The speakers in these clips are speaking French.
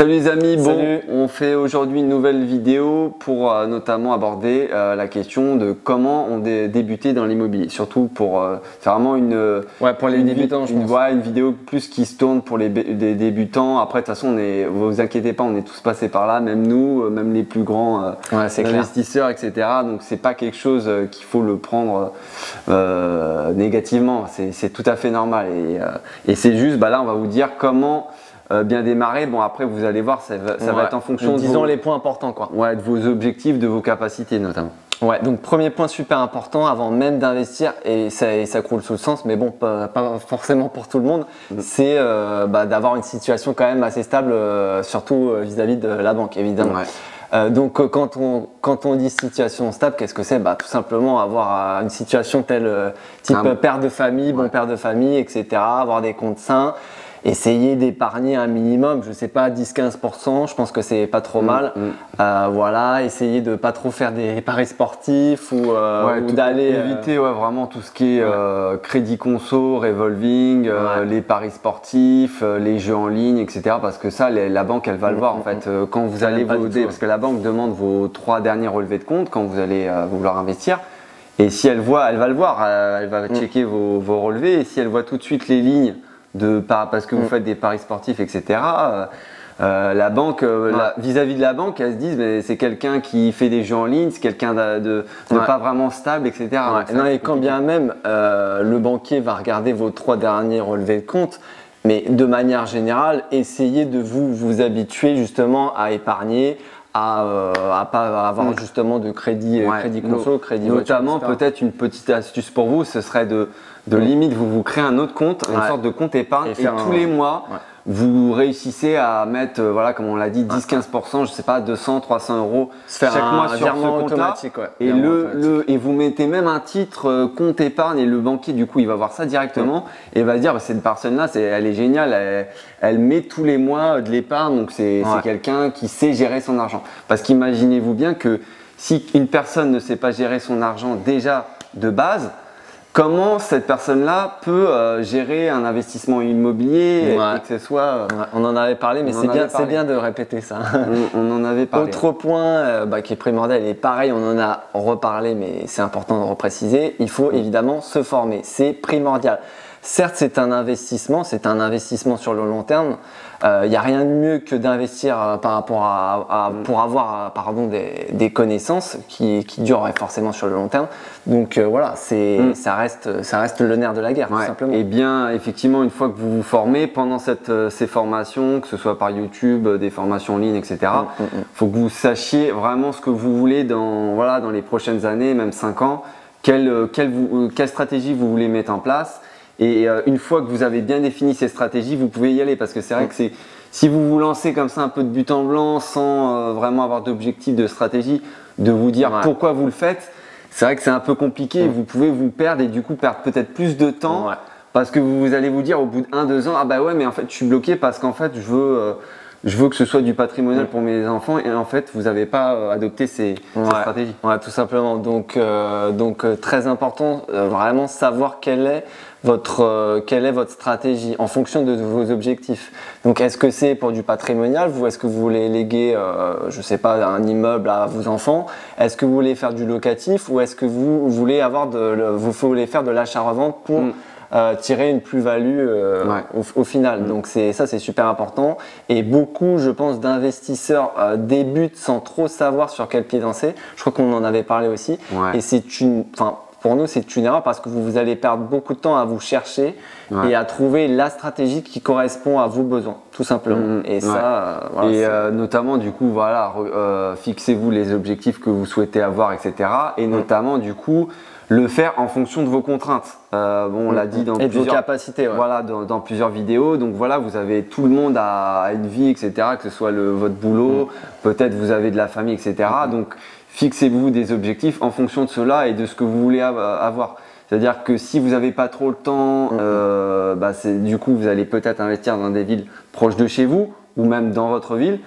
Salut les amis, Salut. on fait aujourd'hui une nouvelle vidéo pour notamment aborder la question de comment on débuter dans l'immobilier. Surtout pour c'est vraiment pour les débutants, je pense. Une vidéo plus qui se tourne pour les débutants. Après de toute façon, vous inquiétez pas, on est tous passés par là, même nous, même les plus grands investisseurs, etc. Donc c'est pas quelque chose qu'il faut le prendre négativement. C'est tout à fait normal et c'est juste, là on va vous dire comment bien démarrer. Bon, après vous allez voir, ça va être en fonction de les points importants, quoi. Ouais, de vos objectifs, de vos capacités notamment. Ouais, donc premier point super important avant même d'investir, et ça coule sous le sens, mais bon, pas forcément pour tout le monde, c'est d'avoir une situation quand même assez stable, surtout vis-à-vis de la banque, évidemment. Ouais. Donc quand on dit situation stable, qu'est-ce que c'est? Tout simplement avoir une situation telle type père de famille, bon père de famille, etc. Avoir des comptes sains. Essayer d'épargner un minimum, je sais pas, 10-15%, je pense que c'est pas trop mal. Voilà, essayer de pas trop faire des paris sportifs ou d'aller éviter vraiment tout ce qui est crédit conso, revolving, les paris sportifs, les jeux en ligne, etc. Parce que ça, la banque, elle va le voir en fait quand vous allez parce que la banque demande vos 3 derniers relevés de compte quand vous allez vouloir investir. Et si elle voit, elle va le voir, elle va checker vos relevés. Et si elle voit tout de suite les lignes parce que vous faites des paris sportifs, etc. La banque, vis-à-vis de la banque, elle se dit mais c'est quelqu'un qui fait des jeux en ligne, c'est quelqu'un de pas vraiment stable, etc. Non, et quand bien même le banquier va regarder vos 3 derniers relevés de compte, mais de manière générale, essayez de vous habituer justement à épargner, à pas avoir justement de crédit conso, crédit notamment voiture, peut-être une petite astuce pour vous, ce serait de limite vous créez un autre compte, une sorte de compte épargne, et tous les mois vous réussissez à mettre comme on l'a dit 10-15%, je sais pas, 200-300 euros chaque mois sur ce compte-là, et vous mettez même un titre compte épargne, et le banquier du coup il va voir ça directement et va se dire cette personne-là elle est géniale, elle met tous les mois de l'épargne, donc c'est quelqu'un qui sait gérer son argent. Parce qu'imaginez-vous bien que si une personne ne sait pas gérer son argent déjà de base, comment cette personne-là peut gérer un investissement immobilier et que ce soit… On en avait parlé, mais c'est bien de répéter ça. On en avait parlé. Autre point qui est primordial, et pareil, on en a reparlé, mais c'est important de repréciser, il faut évidemment se former, c'est primordial. Certes, c'est un investissement sur le long terme. Il n'y a rien de mieux que d'investir par rapport pour avoir des connaissances qui durent forcément sur le long terme. Donc voilà, ça reste le nerf de la guerre, tout simplement. Et bien, effectivement, une fois que vous vous formez, pendant ces formations, que ce soit par YouTube, des formations en ligne, etc., faut que vous sachiez vraiment ce que vous voulez dans les prochaines années, même 5 ans, quelle stratégie vous voulez mettre en place. Et une fois que vous avez bien défini ces stratégies, vous pouvez y aller, parce que c'est vrai que si vous vous lancez comme ça un peu de but en blanc sans vraiment avoir d'objectif, de stratégie, de vous dire pourquoi vous le faites, c'est vrai que c'est un peu compliqué. Vous pouvez vous perdre et du coup perdre peut-être plus de temps parce que vous allez vous dire au bout d'1-2 ans, mais en fait je suis bloqué parce qu'en fait je veux que ce soit du patrimonial pour mes enfants, et en fait vous n'avez pas adopté ces stratégies. Tout simplement. Donc très important, vraiment savoir quelle est votre stratégie en fonction de vos objectifs. Donc est-ce que c'est pour du patrimonial, est-ce que vous voulez léguer je sais pas, un immeuble à vos enfants, est-ce que vous voulez faire du locatif, ou est-ce que vous voulez vous voulez faire de l'achat-revente pour tirer une plus-value au final. Donc ça c'est super important, et beaucoup, je pense, d'investisseurs débutent sans trop savoir sur quel pied danser. Je crois qu'on en avait parlé aussi, et pour nous, c'est une erreur, parce que vous allez perdre beaucoup de temps à vous chercher et à trouver la stratégie qui correspond à vos besoins, tout simplement. Et ça, notamment, du coup, fixez-vous les objectifs que vous souhaitez avoir, etc. Et notamment, du coup, le faire en fonction de vos contraintes. On l'a dit dans plusieurs capacités. Dans plusieurs vidéos. Donc voilà, vous avez, tout le monde a une vie, etc. Que ce soit votre boulot, peut-être vous avez de la famille, etc. Donc fixez-vous des objectifs en fonction de cela et de ce que vous voulez avoir. C'est-à-dire que si vous n'avez pas trop le temps, du coup vous allez peut-être investir dans des villes proches de chez vous ou même dans votre ville.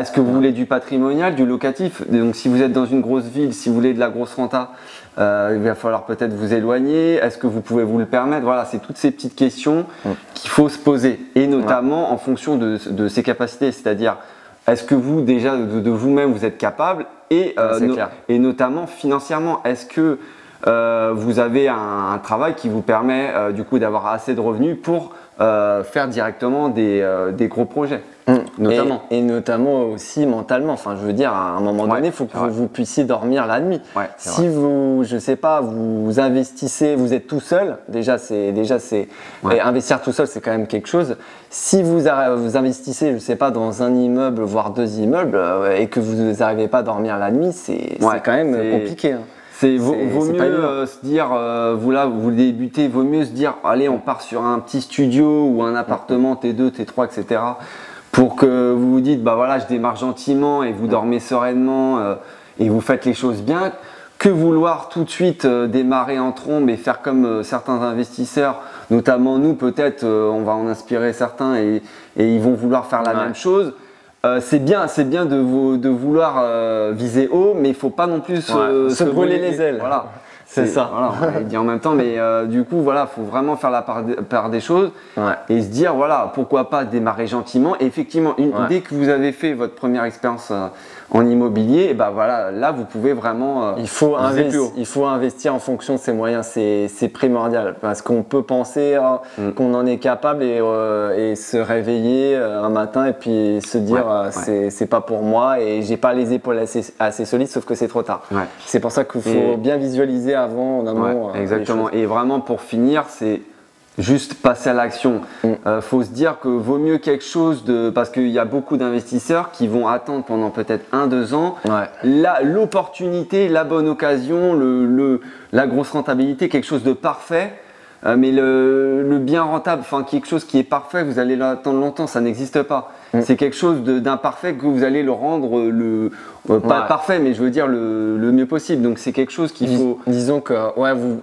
Est-ce que vous voulez du patrimonial, du locatif? Donc si vous êtes dans une grosse ville, si vous voulez de la grosse renta, il va falloir peut-être vous éloigner. Est-ce que vous pouvez vous le permettre? Voilà, c'est toutes ces petites questions qu'il faut se poser, et notamment en fonction de ses capacités. C'est-à-dire, est-ce que vous, déjà, de vous-même, vous êtes capable, et notamment financièrement, est-ce que vous avez un travail qui vous permet du coup d'avoir assez de revenus pour faire directement des gros projets, notamment. Et notamment aussi mentalement. Enfin, je veux dire, à un moment donné, il faut que vous puissiez dormir la nuit. Si vous, je sais pas, vous investissez, vous êtes tout seul, déjà c'est et investir tout seul, c'est quand même quelque chose. Si vous investissez, je sais pas, dans un immeuble, voire 2 immeubles, et que vous n'arrivez pas à dormir la nuit, c'est quand même compliqué. Hein. Vaut mieux se dire, vous débutez, vaut mieux se dire, allez, on part sur un petit studio ou un appartement T2, T3, etc. Pour que vous vous dites, bah voilà, je démarre gentiment et vous dormez sereinement et vous faites les choses bien, que vouloir tout de suite démarrer en trombe et faire comme certains investisseurs, notamment nous peut-être, on va en inspirer certains et ils vont vouloir faire la même chose. C'est bien de vouloir viser haut, mais il ne faut pas non plus se brûler les ailes. Voilà, c'est ça. Voilà, on va le dire en même temps, mais du coup, voilà, faut vraiment faire la part des choses et se dire, voilà, pourquoi pas démarrer gentiment. Et effectivement, dès que vous avez fait votre première expérience en immobilier, et ben voilà, là, vous pouvez vraiment. Il faut investir en fonction de ses moyens, c'est primordial, parce qu'on peut penser qu'on en est capable et se réveiller un matin et puis se dire c'est pas pour moi et j'ai pas les épaules assez solides, sauf que c'est trop tard. C'est pour ça qu'il faut bien visualiser avant, en amont. Exactement. Et vraiment, pour finir, c'est juste passer à l'action. Faut se dire que vaut mieux quelque chose parce qu'il y a beaucoup d'investisseurs qui vont attendre pendant peut-être 1-2 ans l'opportunité, la bonne occasion, la grosse rentabilité, quelque chose de parfait. Mais le bien rentable, enfin quelque chose qui est parfait, vous allez l'attendre longtemps, ça n'existe pas. C'est quelque chose d'imparfait que vous allez le rendre pas parfait, mais je veux dire le mieux possible. Donc c'est quelque chose qu'il faut. Disons que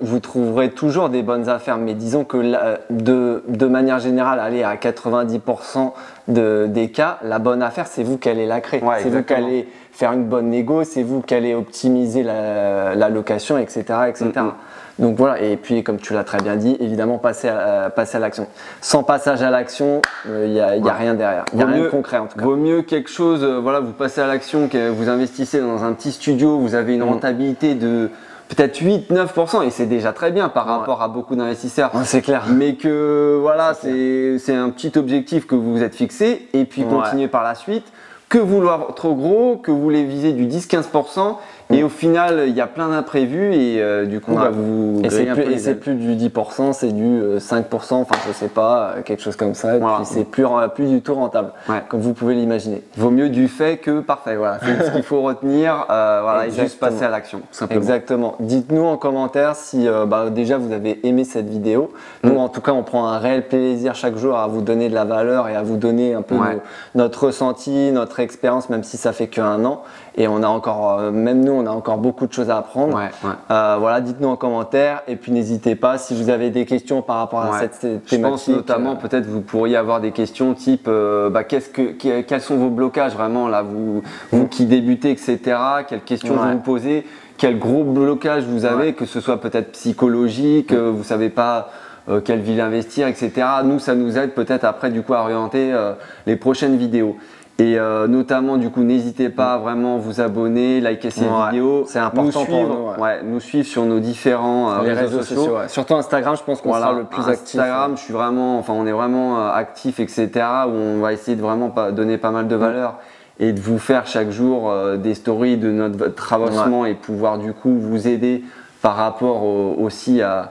vous trouverez toujours des bonnes affaires, mais disons que de manière générale, aller à 90% des cas, la bonne affaire, c'est vous qui allez la créer. C'est vous qui allez faire une bonne négo, c'est vous qui allez optimiser la location, etc. Donc voilà, et puis comme tu l'as très bien dit, évidemment passer à l'action. Sans passage à l'action, il n'y a rien derrière, il n'y a rien de concret en tout cas. Vaut mieux quelque chose, vous passez à l'action, que vous investissez dans un petit studio, vous avez une rentabilité de peut-être 8-9% et c'est déjà très bien par rapport à beaucoup d'investisseurs. C'est clair. Mais que voilà, c'est un petit objectif que vous vous êtes fixé et puis continuez par la suite. Que vouloir trop gros, que vous voulez viser du 10-15%. Et au final, il y a plein d'imprévus et du coup, vous grillez un peu les ailes. C'est plus du 10%, c'est du 5%, enfin je sais pas, quelque chose comme ça. Et puis c'est plus du tout rentable, comme vous pouvez l'imaginer. Vaut mieux du fait que parfait. Voilà, c'est ce qu'il faut retenir. Et juste passer à l'action, tout simplement. Exactement. Dites-nous en commentaire si déjà vous avez aimé cette vidéo. Nous, en tout cas, on prend un réel plaisir chaque jour à vous donner de la valeur et à vous donner un peu notre ressenti, notre expérience, même si ça fait qu'1 an. Et on a encore, même nous, on a encore beaucoup de choses à apprendre. Voilà, dites-nous en commentaire et puis n'hésitez pas si vous avez des questions par rapport à cette thématique. Je pense notamment, peut-être vous pourriez avoir des questions type quels sont vos blocages vraiment là, vous qui débutez, etc. Quelles questions vous posez, quel gros blocage vous avez, que ce soit peut-être psychologique, vous savez pas quelle ville investir, etc. Nous, ça nous aide peut-être après du coup à orienter les prochaines vidéos. Et notamment du coup n'hésitez pas à vraiment vous abonner, liker ces vidéos, c'est important pour nous suivre sur nos différents réseaux sociaux. Surtout Instagram, je pense qu'on sera le plus actif. Instagram, on est vraiment actif, etc. Où on va essayer de vraiment donner pas mal de valeur et de vous faire chaque jour des stories de notre avancement et pouvoir du coup vous aider par rapport aussi à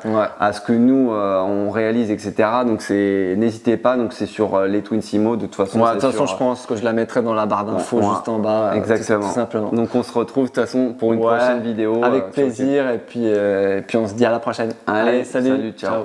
ce que nous on réalise, etc. Donc n'hésitez pas, donc c'est sur les Twinsimo de toute façon. De toute façon, je pense que je la mettrai dans la barre d'infos juste en bas. Exactement. Tout simplement. Donc on se retrouve de toute façon pour une prochaine vidéo. Avec plaisir et puis on se dit à la prochaine. Allez, salut, ciao.